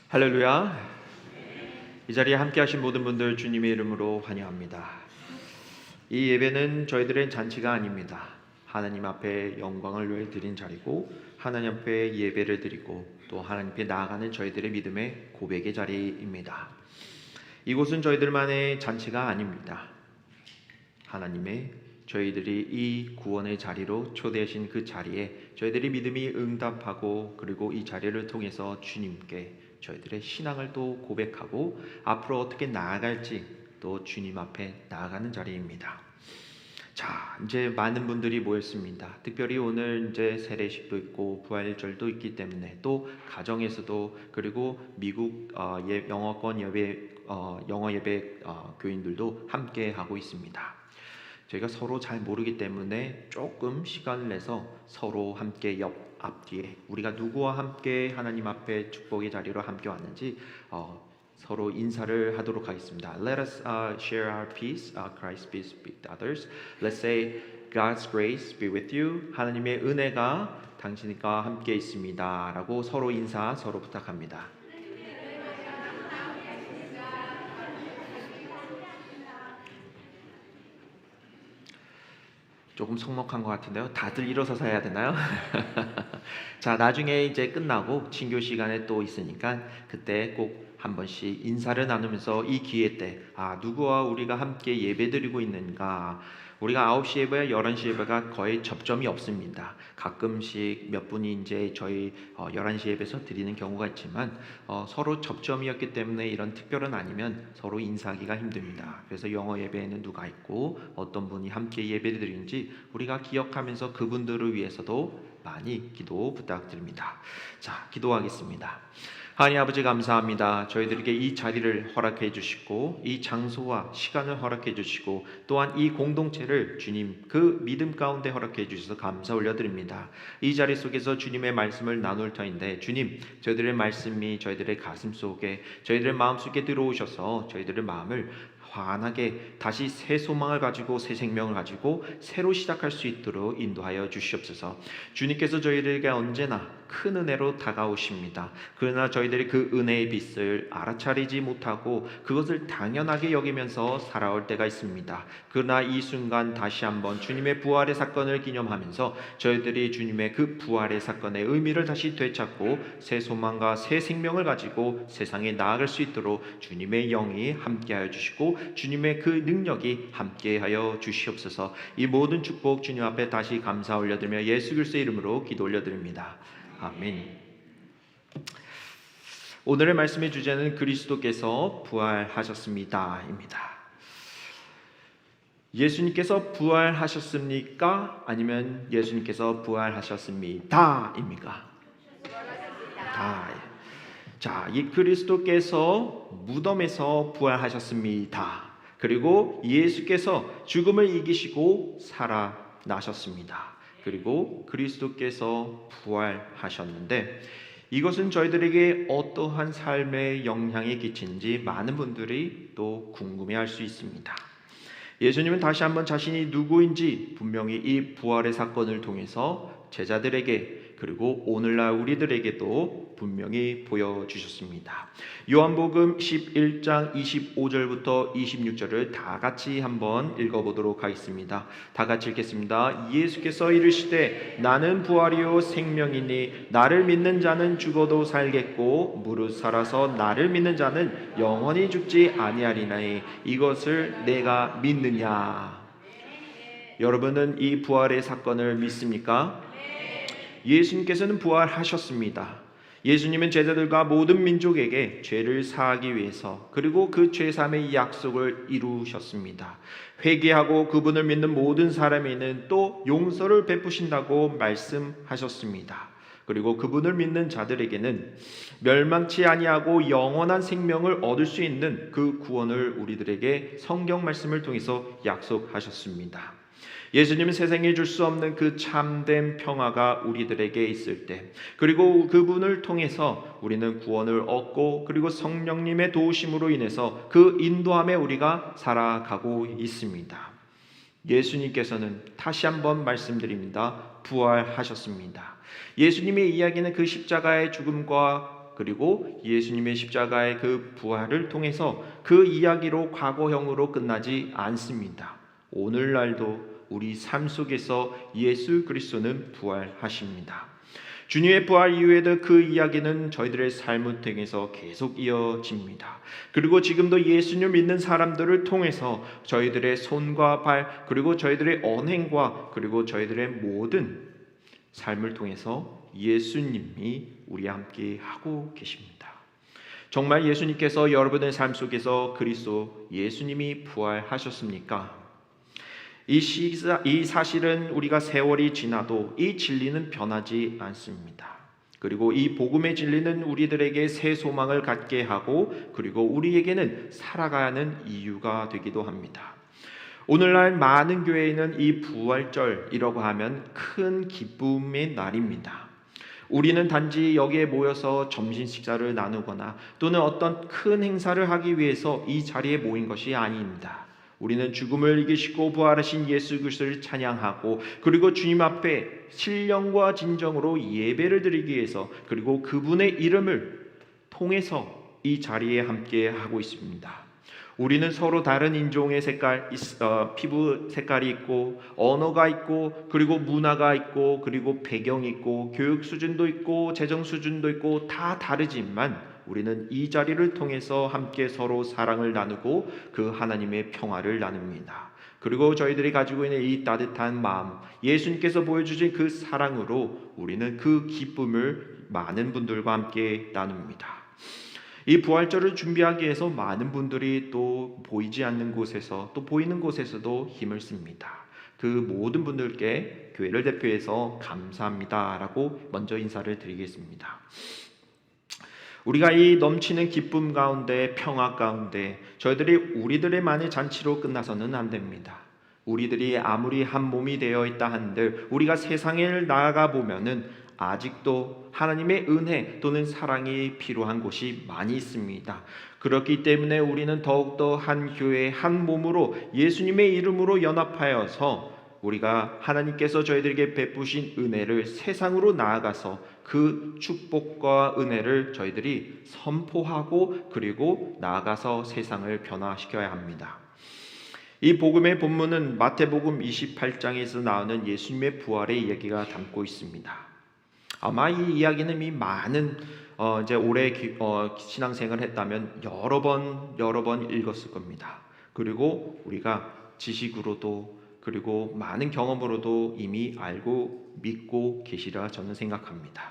할렐루야. 이 자리에 함께 하신 모든 분들 주님의 이름으로 환영합니다. 이 예배는 저희들의 잔치가 아닙니다. 하나님 앞에 영광을 위해 드린 자리고, 하나님 앞에 예배를 드리고 또 하나님 앞에 나아가는 저희들의 믿음의 고백의 자리입니다. 이곳은 저희들만의 잔치가 아닙니다. 하나님의 저희들이 이 구원의 자리로 초대하신 그 자리에 저희들이 믿음이 응답하고, 그리고 이 자리를 통해서 주님께 저희들의 신앙을 또 고백하고 앞으로 어떻게 나아갈지 또 주님 앞에 나아가는 자리입니다. 자, 이제 많은 분들이 모였습니다. 특별히 오늘 이제 세례식도 있고 부활절도 있기 때문에 또 가정에서도, 그리고 미국 영어권 예배 영어 예배 교인들도 함께 하고 있습니다. 저희가 서로 잘 모르기 때문에 조금 시간을 내서 서로 함께 앞뒤에 우리가 누구와 함께 하나님 앞에 축복의 자리로 함께 왔는지 서로 인사를 하도록 하겠습니다. Let us share our peace, Christ's peace with others. Let's say God's grace be with you. 하나님의 은혜가 당신과 함께 있습니다 라고 서로 인사, 서로 부탁합니다. 조금 성목한 것 같은데요. 다들 일어서서 해야 되나요? 자, 나중에 이제 끝나고 친교 시간에 또 있으니까 그때 꼭 한 번씩 인사를 나누면서 이 기회 때 누구와 우리가 함께 예배드리고 있는가. 우리가 9시 예배, 11시 예배가 거의 접점이 없습니다. 가끔씩 몇 분이 이제 저희 11시 예배에서 드리는 경우가 있지만 서로 접점이었기 때문에 이런 특별은 아니면 서로 인사하기가 힘듭니다. 그래서 영어 예배에는 누가 있고 어떤 분이 함께 예배를 드리는지 우리가 기억하면서 그분들을 위해서도 많이 기도 부탁드립니다. 자, 기도하겠습니다. 하나님 아버지, 감사합니다. 저희들에게 이 자리를 허락해 주시고 이 장소와 시간을 허락해 주시고 또한 이 공동체를 주님 그 믿음 가운데 허락해 주셔서 감사 올려드립니다. 이 자리 속에서 주님의 말씀을 나눌 터인데, 주님, 저희들의 말씀이 저희들의 가슴 속에, 저희들의 마음 속에 들어오셔서 저희들의 마음을 환하게 다시 새 소망을 가지고 새 생명을 가지고 새로 시작할 수 있도록 인도하여 주시옵소서. 주님께서 저희들에게 언제나 큰 은혜로 다가오십니다. 그러나 저희들이 그 은혜의 빛을 알아차리지 못하고 그것을 당연하게 여기면서 살아올 때가 있습니다. 그러나 이 순간 다시 한번 주님의 부활의 사건을 기념하면서 저희들이 주님의 그 부활의 사건의 의미를 다시 되찾고 새 소망과 새 생명을 가지고 세상에 나아갈 수 있도록 주님의 영이 함께하여 주시고 주님의 그 능력이 함께하여 주시옵소서. 이 모든 축복 주님 앞에 다시 감사 올려드리며 예수 그리스도의 이름으로 기도 올려드립니다. 아멘. 오늘의 말씀의 주제는 그리스도께서 부활하셨습니다입니다. 예수님께서 부활하셨습니까? 아니면 예수님께서 부활하셨습니다입니까? 자, 이 그리스도께서 무덤에서 부활하셨습니다. 그리고 예수께서 죽음을 이기시고 살아나셨습니다. 그리고 그리스도께서 부활하셨는데, 이것은 저희들에게 어떠한 삶에 영향이 끼치는지 많은 분들이 또 궁금해할 수 있습니다. 예수님은 다시 한번 자신이 누구인지 분명히 이 부활의 사건을 통해서 제자들에게, 그리고 오늘날 우리들에게도 분명히 보여주셨습니다. 요한복음 11장 25절부터 26절을 다 같이 한번 읽어보도록 하겠습니다. 다 같이 읽겠습니다. 예수께서 이르시되 나는 부활이요 생명이니 나를 믿는 자는 죽어도 살겠고 무릇 살아서 나를 믿는 자는 영원히 죽지 아니하리나니 이것을 내가 믿느냐. 여러분은 이 부활의 사건을 믿습니까? 예수님께서는 부활하셨습니다. 예수님은 제자들과 모든 민족에게 죄를 사하기 위해서, 그리고 그 죄사함의 약속을 이루셨습니다. 회개하고 그분을 믿는 모든 사람에게는 또 용서를 베푸신다고 말씀하셨습니다. 그리고 그분을 믿는 자들에게는 멸망치 아니하고 영원한 생명을 얻을 수 있는 그 구원을 우리들에게 성경 말씀을 통해서 약속하셨습니다. 예수님은 세상에 줄 수 없는 그 참된 평화가 우리들에게 있을 때, 그리고 그분을 통해서 우리는 구원을 얻고, 그리고 성령님의 도우심으로 인해서 그 인도함에 우리가 살아가고 있습니다. 예수님께서는 다시 한번 말씀드립니다. 부활하셨습니다. 예수님의 이야기는 그 십자가의 죽음과 그리고 예수님의 십자가의 그 부활을 통해서 그 이야기로 과거형으로 끝나지 않습니다. 오늘날도 우리 삶 속에서 예수 그리스도는 부활하십니다. 주님의 부활 이후에도 그 이야기는 저희들의 삶을 통해서 계속 이어집니다. 그리고 지금도 예수님을 믿는 사람들을 통해서 저희들의 손과 발, 그리고 저희들의 언행과 그리고 저희들의 모든 삶을 통해서 예수님이 우리와 함께 하고 계십니다. 정말 예수님께서 여러분의 삶 속에서 그리스도 예수님이 부활하셨습니까? 이 사실은 우리가 세월이 지나도 이 진리는 변하지 않습니다. 그리고 이 복음의 진리는 우리들에게 새 소망을 갖게 하고 그리고 우리에게는 살아가는 이유가 되기도 합니다. 오늘날 많은 교회에는 이 부활절이라고 하면 큰 기쁨의 날입니다. 우리는 단지 여기에 모여서 점심 식사를 나누거나 또는 어떤 큰 행사를 하기 위해서 이 자리에 모인 것이 아닙니다. 우리는 죽음을 이기시고 부활하신 예수 그리스도를 찬양하고 그리고 주님 앞에 신령과 진정으로 예배를 드리기 위해서 그리고 그분의 이름을 통해서 이 자리에 함께 하고 있습니다. 우리는 서로 다른 인종의 피부 색깔이 있고 언어가 있고 그리고 문화가 있고 그리고 배경이 있고 교육 수준도 있고 재정 수준도 있고 다 다르지만 우리는 이 자리를 통해서 함께 서로 사랑을 나누고 그 하나님의 평화를 나눕니다. 그리고 저희들이 가지고 있는 이 따뜻한 마음, 예수님께서 보여주신 그 사랑으로 우리는 그 기쁨을 많은 분들과 함께 나눕니다. 이 부활절을 준비하기 위해서 많은 분들이 또 보이지 않는 곳에서 또 보이는 곳에서도 힘을 씁니다. 그 모든 분들께 교회를 대표해서 감사합니다라고 먼저 인사를 드리겠습니다. 우리가 이 넘치는 기쁨 가운데 평화 가운데 저희들이 우리들의 만의 잔치로 끝나서는 안 됩니다. 우리들이 아무리 한 몸이 되어 있다 한들 우리가 세상에 나아가 보면은 아직도 하나님의 은혜 또는 사랑이 필요한 곳이 많이 있습니다. 그렇기 때문에 우리는 더욱더 한 교회 한 몸으로 예수님의 이름으로 연합하여서 우리가 하나님께서 저희들에게 베푸신 은혜를 세상으로 나아가서 그 축복과 은혜를 저희들이 선포하고 그리고 나아가서 세상을 변화시켜야 합니다. 이 복음의 본문은 마태복음 28장에서 나오는 예수님의 부활의 이야기가 담고 있습니다. 아마 이 이야기는 이미 많은 이제 오래 신앙생활을 했다면 여러 번 읽었을 겁니다. 그리고 우리가 지식으로도 그리고 많은 경험으로도 이미 알고 믿고 계시리라 저는 생각합니다.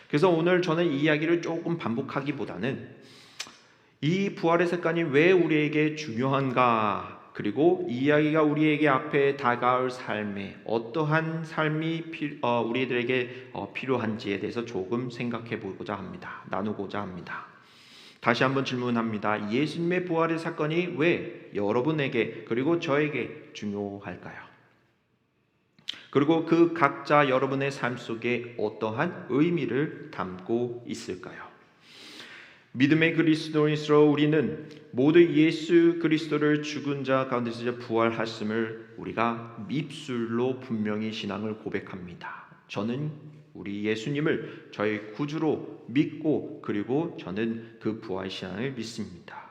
그래서 오늘 저는 이 이야기를 조금 반복하기보다는 이 부활의 사건이 왜 우리에게 중요한가, 그리고 이 이야기가 우리에게 앞에 다가올 삶에 어떠한 삶이 우리들에게 필요한지에 대해서 조금 생각해 보고자 합니다. 나누고자 합니다. 다시 한번 질문합니다. 예수님의 부활의 사건이 왜 여러분에게 그리고 저에게 중요할까요? 그리고 그 각자 여러분의 삶 속에 어떠한 의미를 담고 있을까요? 믿음의 그리스도인으로 우리는 모두 예수 그리스도를 죽은 자 가운데서 부활하심을 우리가 입술로 분명히 신앙을 고백합니다. 저는 우리 예수님을 저의 구주로 믿고 그리고 저는 그 부활 신앙을 믿습니다.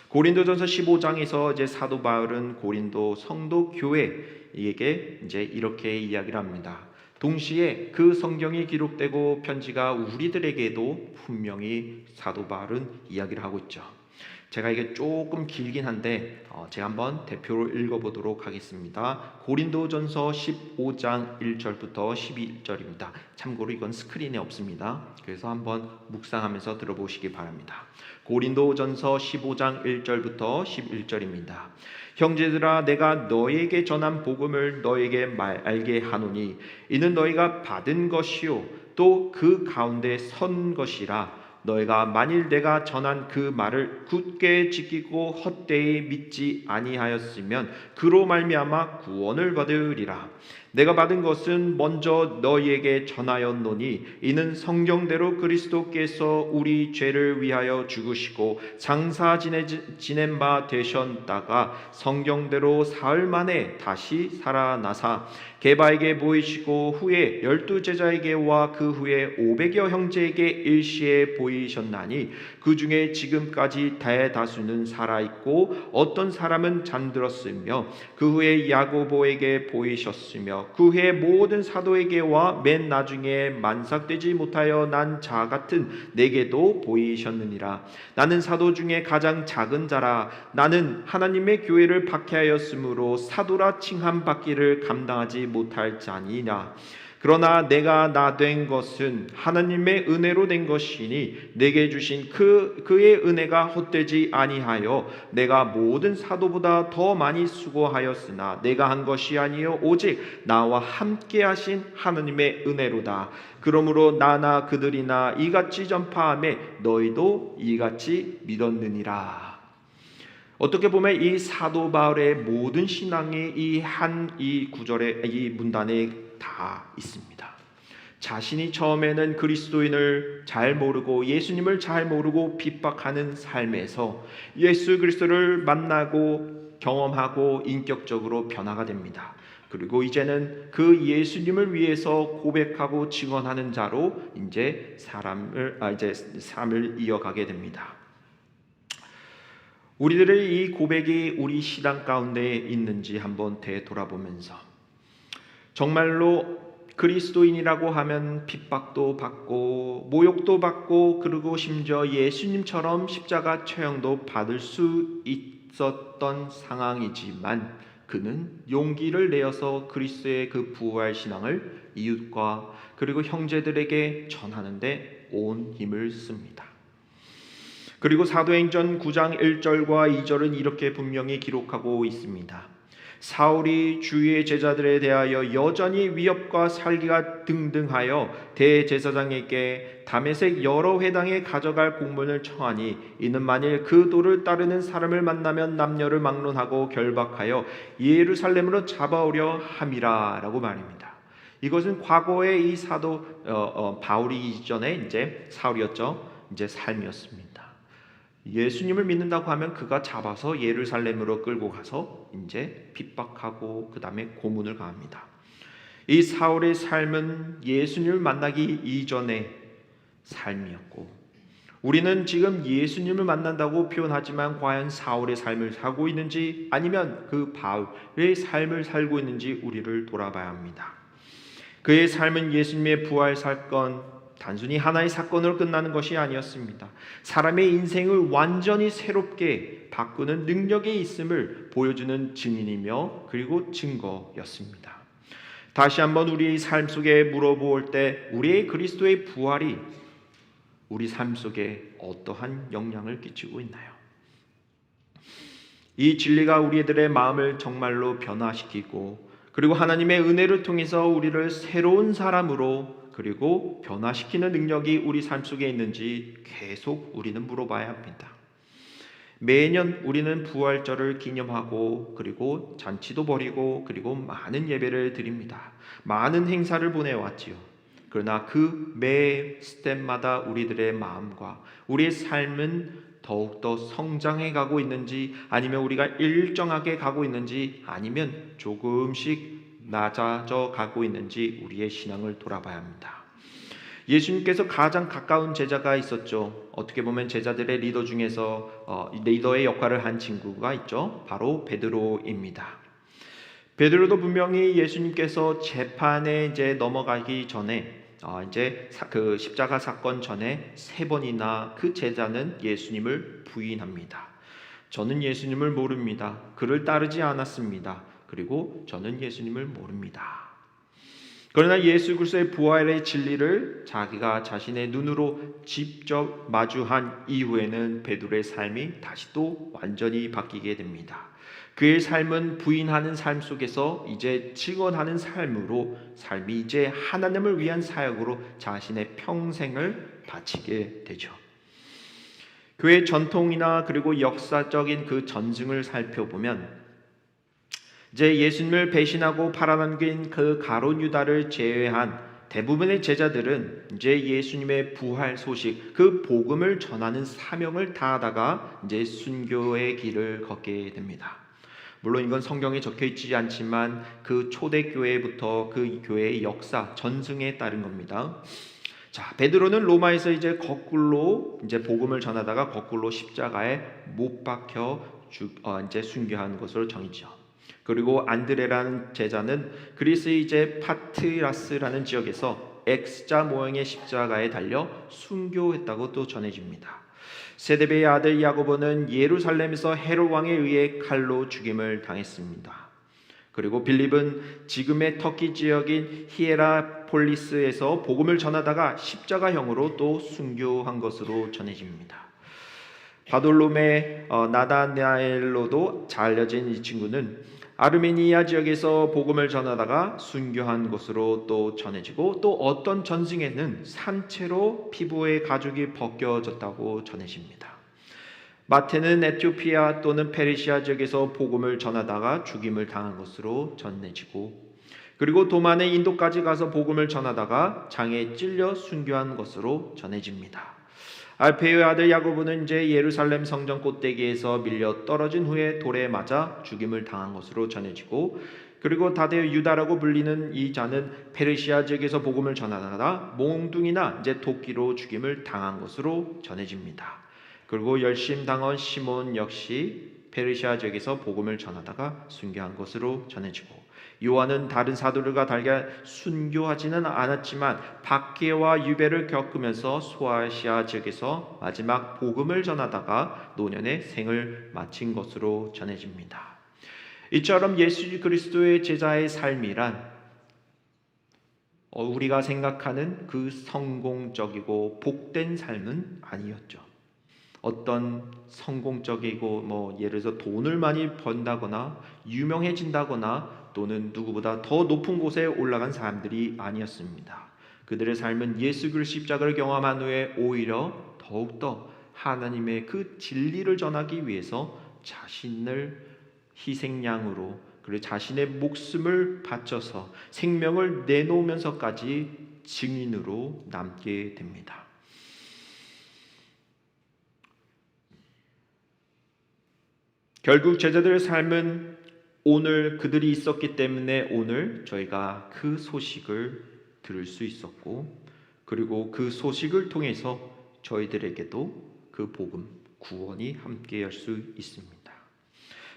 고린도전서 15장에서 이제 사도 바울은 고린도 성도 교회에게 이제 이렇게 이야기를 합니다. 동시에 그 성경이 기록되고 편지가 우리들에게도 분명히 사도 바울은 이야기를 하고 있죠. 제가 이게 조금 길긴 한데 제가 한번 대표로 읽어보도록 하겠습니다. 고린도전서 15장 1절부터 12절입니다. 참고로 이건 스크린에 없습니다. 그래서 한번 묵상하면서 들어보시기 바랍니다. 고린도전서 15장 1절부터 11절입니다. 형제들아, 내가 너에게 전한 복음을 너에게 알게 하노니 이는 너희가 받은 것이요 또 그 가운데 선 것이라. 너희가 만일 내가 전한 그 말을 굳게 지키고 헛되이 믿지 아니하였으면 그로 말미암아 구원을 받으리라. 내가 받은 것은 먼저 너희에게 전하였노니 이는 성경대로 그리스도께서 우리 죄를 위하여 죽으시고 장사 지낸 바 되셨다가 성경대로 사흘 만에 다시 살아나사 게바에게 보이시고 후에 12제자에게와 그 후에 500여 형제에게 일시에 보이셨나니 그 중에 지금까지 대다수는 살아있고 어떤 사람은 잠들었으며 그 후에 야고보에게 보이셨으며 그 후에 모든 사도에게와 맨 나중에 만삭되지 못하여 난 자 같은 내게도 보이셨느니라. 나는 사도 중에 가장 작은 자라. 나는 하나님의 교회를 박해하였으므로 사도라 칭함 받기를 감당하지 못할 자니라. 그러나 내가 나 된 것은 하나님의 은혜로 된 것이니 내게 주신 그의 은혜가 헛되지 아니하여 내가 모든 사도보다 더 많이 수고하였으나 내가 한 것이 아니요 오직 나와 함께 하신 하나님의 은혜로다. 그러므로 나나 그들이나 이같이 전파하며 너희도 이같이 믿었느니라. 어떻게 보면 이 사도 바울의 모든 신앙이 이 구절에 이 문단에 다 있습니다. 자신이 처음에는 그리스도인을 잘 모르고 예수님을 잘 모르고 핍박하는 삶에서 예수 그리스도를 만나고 경험하고 인격적으로 변화가 됩니다. 그리고 이제는 그 예수님을 위해서 고백하고 증언하는 자로 이제 삶을 이어가게 됩니다. 우리들의 이 고백이 우리 신앙 가운데 있는지 한번 되돌아보면서 정말로 그리스도인이라고 하면 핍박도 받고 모욕도 받고 그리고 심지어 예수님처럼 십자가 처형도 받을 수 있었던 상황이지만 그는 용기를 내어서 그리스도의 그 부활 신앙을 이웃과 그리고 형제들에게 전하는데 온 힘을 씁니다. 그리고 사도행전 9장 1절과 2절은 이렇게 분명히 기록하고 있습니다. 사울이 주의 제자들에 대하여 여전히 위협과 살기가 등등하여 대제사장에게 다메섹 여러 회당에 가져갈 공문을 청하니 이는 만일 그 도를 따르는 사람을 만나면 남녀를 막론하고 결박하여 예루살렘으로 잡아오려 함이라 라고 말입니다. 이것은 과거의 이 사도 바울이 이전에 이제 사울이었죠. 이제 삶이었습니다. 예수님을 믿는다고 하면 그가 잡아서 예루살렘으로 끌고 가서 이제 핍박하고 그 다음에 고문을 가합니다. 이 사울의 삶은 예수님을 만나기 이전의 삶이었고 우리는 지금 예수님을 만난다고 표현하지만 과연 사울의 삶을 살고 있는지 아니면 그 바울의 삶을 살고 있는지 우리를 돌아봐야 합니다. 그의 삶은 예수님의 부활 사건 단순히 하나의 사건으로 끝나는 것이 아니었습니다. 사람의 인생을 완전히 새롭게 바꾸는 능력이 있음을 보여주는 증인이며 그리고 증거였습니다. 다시 한번 우리의 삶 속에 물어볼 때 우리의 그리스도의 부활이 우리 삶 속에 어떠한 영향을 끼치고 있나요? 이 진리가 우리들의 마음을 정말로 변화시키고 그리고 하나님의 은혜를 통해서 우리를 새로운 사람으로 그리고 변화시키는 능력이 우리 삶 속에 있는지 계속 우리는 물어봐야 합니다. 매년 우리는 부활절을 기념하고 그리고 잔치도 벌이고 그리고 많은 예배를 드립니다. 많은 행사를 보내왔지요. 그러나 그 매 스텝마다 우리들의 마음과 우리의 삶은 더욱더 성장해 가고 있는지 아니면 우리가 일정하게 가고 있는지 아니면 조금씩 낮아져 가고 있는지 우리의 신앙을 돌아봐야 합니다. 예수님께서 가장 가까운 제자가 있었죠. 어떻게 보면 제자들의 리더 중에서 리더의 역할을 한 친구가 있죠. 바로 베드로입니다. 베드로도 분명히 예수님께서 재판에 이제 넘어가기 전에 이제 그 십자가 사건 전에 3번이나 그 제자는 예수님을 부인합니다. 저는 예수님을 모릅니다. 그를 따르지 않았습니다. 그리고 저는 예수님을 모릅니다. 그러나 예수 그리스도의 부활의 진리를 자기가 자신의 눈으로 직접 마주한 이후에는 베드로의 삶이 다시 또 완전히 바뀌게 됩니다. 그의 삶은 부인하는 삶 속에서 이제 증언하는 삶으로 삶이 이제 하나님을 위한 사역으로 자신의 평생을 바치게 되죠. 교회 전통이나 그리고 역사적인 그 전승을 살펴보면 이제 예수님을 배신하고 팔아넘긴 그 가룟 유다를 제외한 대부분의 제자들은 이제 예수님의 부활 소식, 그 복음을 전하는 사명을 다하다가 이제 순교의 길을 걷게 됩니다. 물론 이건 성경에 적혀 있지 않지만 그 초대교회부터 그 교회의 역사, 전승에 따른 겁니다. 자, 베드로는 로마에서 이제 거꾸로 이제 복음을 전하다가 거꾸로 십자가에 못 박혀 이제 순교한 것으로 전이죠. 그리고 안드레라는 제자는 그리스의 이제 파트라스라는 지역에서 X자 모형의 십자가에 달려 순교했다고 또 전해집니다. 세데베의 아들 야고보는 예루살렘에서 헤롯 왕에 의해 칼로 죽임을 당했습니다. 그리고 빌립은 지금의 터키 지역인 히에라폴리스에서 복음을 전하다가 십자가형으로 또 순교한 것으로 전해집니다. 바돌롬의 나다나엘로도 잘 알려진 이 친구는 아르메니아 지역에서 복음을 전하다가 순교한 것으로 또 전해지고, 또 어떤 전승에는 산채로 피부의 가죽이 벗겨졌다고 전해집니다. 마태는 에티오피아 또는 페르시아 지역에서 복음을 전하다가 죽임을 당한 것으로 전해지고, 그리고 도만의 인도까지 가서 복음을 전하다가 장에 찔려 순교한 것으로 전해집니다. 알페의 아들 야고보는 이제 예루살렘 성전 꼭대기에서 밀려 떨어진 후에 돌에 맞아 죽임을 당한 것으로 전해지고, 그리고 다데오 유다라고 불리는 이 자는 페르시아 지역에서 복음을 전하다가 몽둥이나 이제 도끼로 죽임을 당한 것으로 전해집니다. 그리고 열심당원 시몬 역시 페르시아 지역에서 복음을 전하다가 순교한 것으로 전해지고, 요한은 다른 사도들과 달리 순교하지는 않았지만 박해와 유배를 겪으면서 소아시아 지역에서 마지막 복음을 전하다가 노년의 생을 마친 것으로 전해집니다. 이처럼 예수 그리스도의 제자의 삶이란 우리가 생각하는 그 성공적이고 복된 삶은 아니었죠. 어떤 성공적이고 예를 들어서 돈을 많이 번다거나 유명해진다거나 또는 누구보다 더 높은 곳에 올라간 사람들이 아니었습니다. 그들의 삶은 예수 그리스도의 십자가를 경험한 후에 오히려 더욱더 하나님의 그 진리를 전하기 위해서 자신을 희생양으로, 그리고 자신의 목숨을 바쳐서 생명을 내놓으면서까지 증인으로 남게 됩니다. 결국 제자들의 삶은 오늘 그들이 있었기 때문에 오늘 저희가 그 소식을 들을 수 있었고, 그리고 그 소식을 통해서 저희들에게도 그 복음, 구원이 함께할 수 있습니다.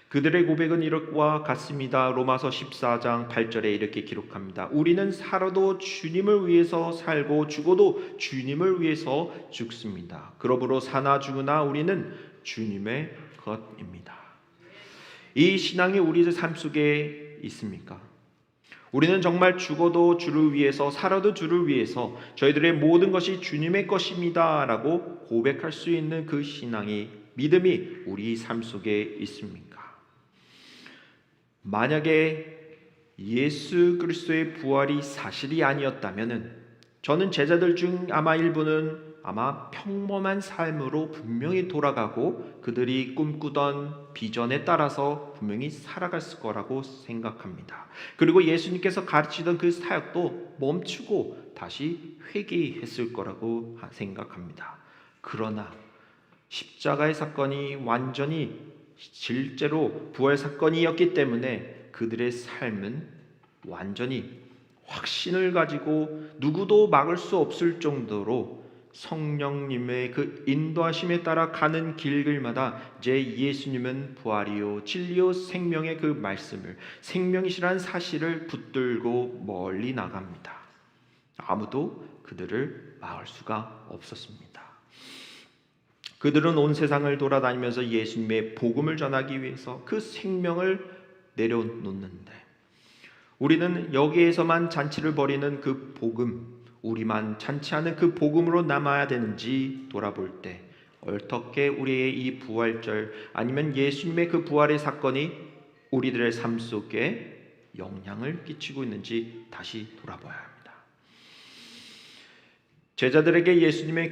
그들의 고백은 이것과 같습니다. 로마서 14장 8절에 이렇게 기록합니다. 우리는 살아도 주님을 위해서 살고 죽어도 주님을 위해서 죽습니다. 그러므로 사나 죽으나 우리는 주님의 것입니다. 이 신앙이 우리의 삶 속에 있습니까? 우리는 정말 죽어도 주를 위해서, 살아도 주를 위해서 저희들의 모든 것이 주님의 것입니다 라고 고백할 수 있는 그 신앙이, 믿음이 우리 삶 속에 있습니까? 만약에 예수 그리스도의 부활이 사실이 아니었다면 저는 제자들 중 아마 일부는 아마 평범한 삶으로 분명히 돌아가고 그들이 꿈꾸던 비전에 따라서 분명히 살아갔을 거라고 생각합니다. 그리고 예수님께서 가르치던 그 사역도 멈추고 다시 회개했을 거라고 생각합니다. 그러나 십자가의 사건이 완전히 실제로 부활 사건이었기 때문에 그들의 삶은 완전히 확신을 가지고 누구도 막을 수 없을 정도로 성령님의 그 인도하심에 따라 가는 길들마다 이제 예수님은 부활이요 진리요 생명의 그 말씀을, 생명이시라는 사실을 붙들고 멀리 나갑니다. 아무도 그들을 막을 수가 없었습니다. 그들은 온 세상을 돌아다니면서 예수님의 복음을 전하기 위해서 그 생명을 내려놓는데, 우리는 여기에서만 잔치를 벌이는 그 복음, 우리만 잔치하는 그 복음으로 남아야 되는지 돌아볼 때 어떻게 우리의 이 부활절 아니면 예수님의 그 부활의 사건이 우리들의 삶 속에 영향을 끼치고 있는지 다시 돌아봐야 합니다. 제자들에게 예수님의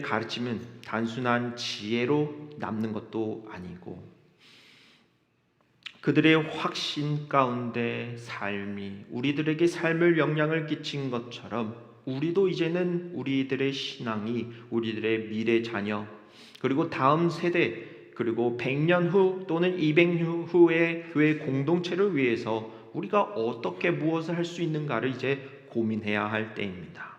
가르침은 단순한 지혜로 남는 것도 아니고, 그들의 확신 가운데 삶이 우리들에게 삶을 영향을 끼친 것처럼 우리도 이제는 우리들의 신앙이 우리들의 미래 자녀 그리고 다음 세대 그리고 100년 후 또는 200년 후의 교회 공동체를 위해서 우리가 어떻게 무엇을 할 수 있는가를 이제 고민해야 할 때입니다.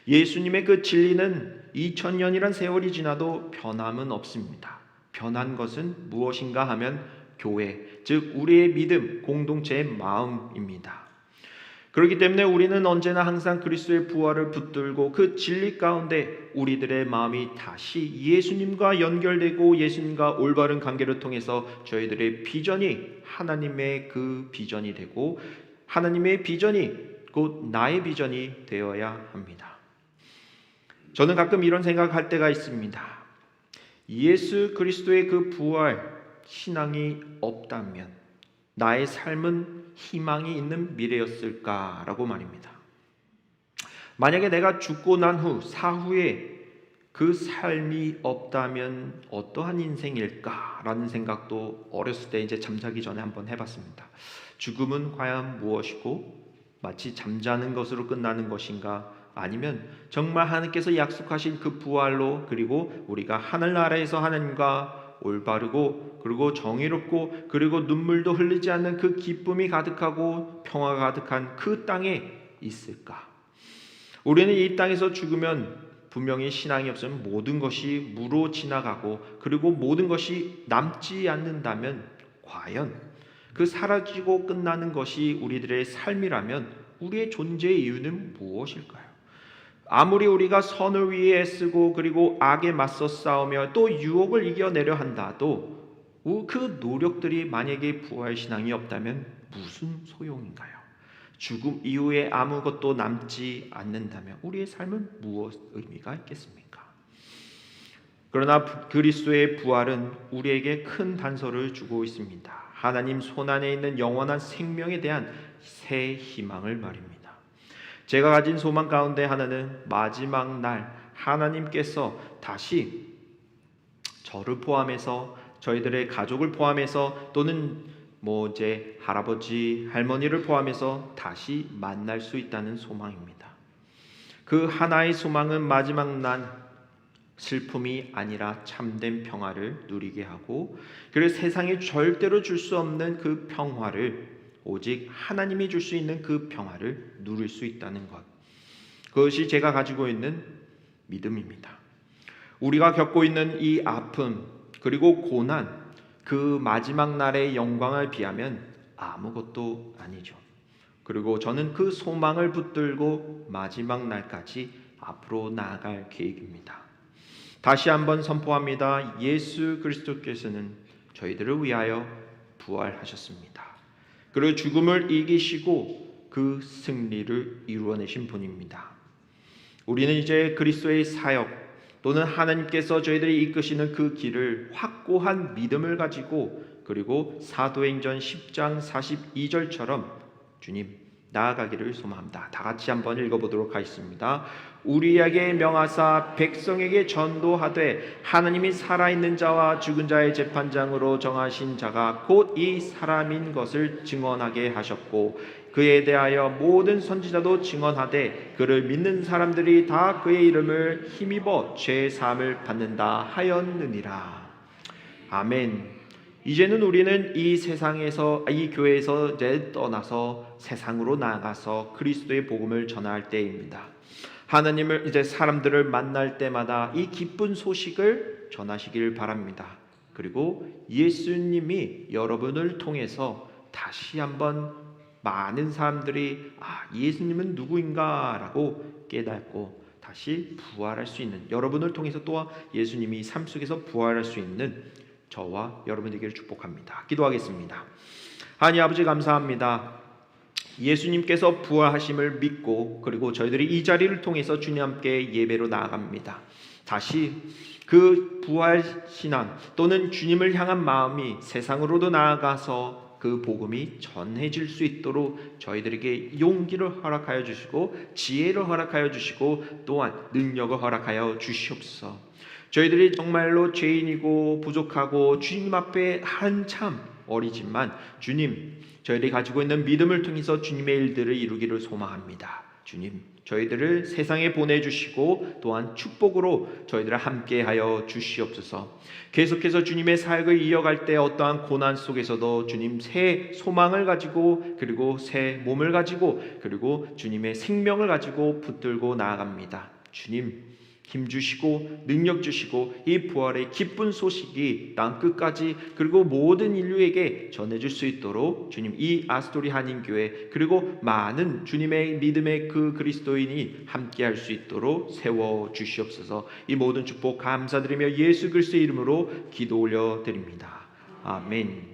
예수님의 그 진리는 2000년이란 세월이 지나도 변함은 없습니다. 변한 것은 무엇인가 하면 교회, 즉 우리의 믿음, 공동체의 마음입니다. 그렇기 때문에 우리는 언제나 항상 그리스도의 부활을 붙들고 그 진리 가운데 우리들의 마음이 다시 예수님과 연결되고 예수님과 올바른 관계를 통해서 저희들의 비전이 하나님의 그 비전이 되고 하나님의 비전이 곧 나의 비전이 되어야 합니다. 저는 가끔 이런 생각할 때가 있습니다. 예수 그리스도의 그 부활 신앙이 없다면 나의 삶은 희망이 있는 미래였을까라고 말입니다. 만약에 내가 죽고 난 후 사후에 그 삶이 없다면 어떠한 인생일까라는 생각도 어렸을 때 이제 잠자기 전에 한번 해봤습니다. 죽음은 과연 무엇이고 마치 잠자는 것으로 끝나는 것인가? 아니면 정말 하나님께서 약속하신 그 부활로 그리고 우리가 하늘나라에서 하나님과 올바르고 그리고 정의롭고 그리고 눈물도 흘리지 않는 그 기쁨이 가득하고 평화가 가득한 그 땅에 있을까? 우리는 이 땅에서 죽으면 분명히 신앙이 없으면 모든 것이 무로 지나가고 그리고 모든 것이 남지 않는다면 과연 그 사라지고 끝나는 것이 우리들의 삶이라면 우리의 존재의 이유는 무엇일까요? 아무리 우리가 선을 위해 애쓰고 그리고 악에 맞서 싸우며 또 유혹을 이겨내려 한다도 그 노력들이 만약에 부활신앙이 없다면 무슨 소용인가요? 죽음 이후에 아무것도 남지 않는다면 우리의 삶은 무엇 의미가 있겠습니까? 그러나 그리스도의 부활은 우리에게 큰 단서를 주고 있습니다. 하나님 손안에 있는 영원한 생명에 대한 새 희망을 말입니다. 제가 가진 소망 가운데 하나는 마지막 날 하나님께서 다시 저를 포함해서 저희들의 가족을 포함해서 또는 이제 할아버지 할머니를 포함해서 다시 만날 수 있다는 소망입니다. 그 하나의 소망은 마지막 날 슬픔이 아니라 참된 평화를 누리게 하고 그리고 세상에 절대로 줄 수 없는 그 평화를 오직 하나님이 줄 수 있는 그 평화를 누릴 수 있다는 것. 그것이 제가 가지고 있는 믿음입니다. 우리가 겪고 있는 이 아픔 그리고 고난 그 마지막 날의 영광을 비하면 아무것도 아니죠. 그리고 저는 그 소망을 붙들고 마지막 날까지 앞으로 나아갈 계획입니다. 다시 한번 선포합니다. 예수 그리스도께서는 저희들을 위하여 부활하셨습니다. 그리고 죽음을 이기시고 그 승리를 이루어내신 분입니다. 우리는 이제 그리스도의 사역 또는 하나님께서 저희들이 이끄시는 그 길을 확고한 믿음을 가지고 그리고 사도행전 10장 42절처럼 주님 나아가기를 소망합니다. 다 같이 한번 읽어보도록 하겠습니다. 우리에게 명하사 백성에게 전도하되 하나님이 살아있는 자와 죽은 자의 재판장으로 정하신 자가 곧 이 사람인 것을 증언하게 하셨고 그에 대하여 모든 선지자도 증언하되 그를 믿는 사람들이 다 그의 이름을 힘입어 죄 사함을 받는다 하였느니라. 아멘. 이제는 우리는 이 세상에서 이 교회에서 이제 떠나서 세상으로 나아가서 그리스도의 복음을 전할 때입니다. 하나님을 이제 사람들을 만날 때마다 이 기쁜 소식을 전하시길 바랍니다. 그리고 예수님이 여러분을 통해서 다시 한번 많은 사람들이 예수님은 누구인가라고 깨닫고 다시 부활할 수 있는 여러분을 통해서 또한 예수님이 삶 속에서 부활할 수 있는 저와 여러분 되기를 축복합니다. 기도하겠습니다. 하나님 아버지 감사합니다. 예수님께서 부활하심을 믿고 그리고 저희들이 이 자리를 통해서 주님 함께 예배로 나아갑니다. 다시 그 부활 신앙 또는 주님을 향한 마음이 세상으로도 나아가서 그 복음이 전해질 수 있도록 저희들에게 용기를 허락하여 주시고 지혜를 허락하여 주시고 또한 능력을 허락하여 주시옵소서. 저희들이 정말로 죄인이고 부족하고 주님 앞에 한참 어리지만 주님, 저희들이 가지고 있는 믿음을 통해서 주님의 일들을 이루기를 소망합니다. 주님, 저희들을 세상에 보내주시고 또한 축복으로 저희들을 함께하여 주시옵소서. 계속해서 주님의 사역을 이어갈 때 어떠한 고난 속에서도 주님 새 소망을 가지고 그리고 새 몸을 가지고 그리고 주님의 생명을 가지고 붙들고 나아갑니다. 주님, 힘 주시고 능력 주시고 이 부활의 기쁜 소식이 땅 끝까지 그리고 모든 인류에게 전해질 수 있도록 주님 이 아스토리 한인교회 그리고 많은 주님의 믿음의 그 그리스도인이 함께할 수 있도록 세워 주시옵소서. 이 모든 축복 감사드리며 예수 그리스도의 이름으로 기도 올려드립니다. 아멘.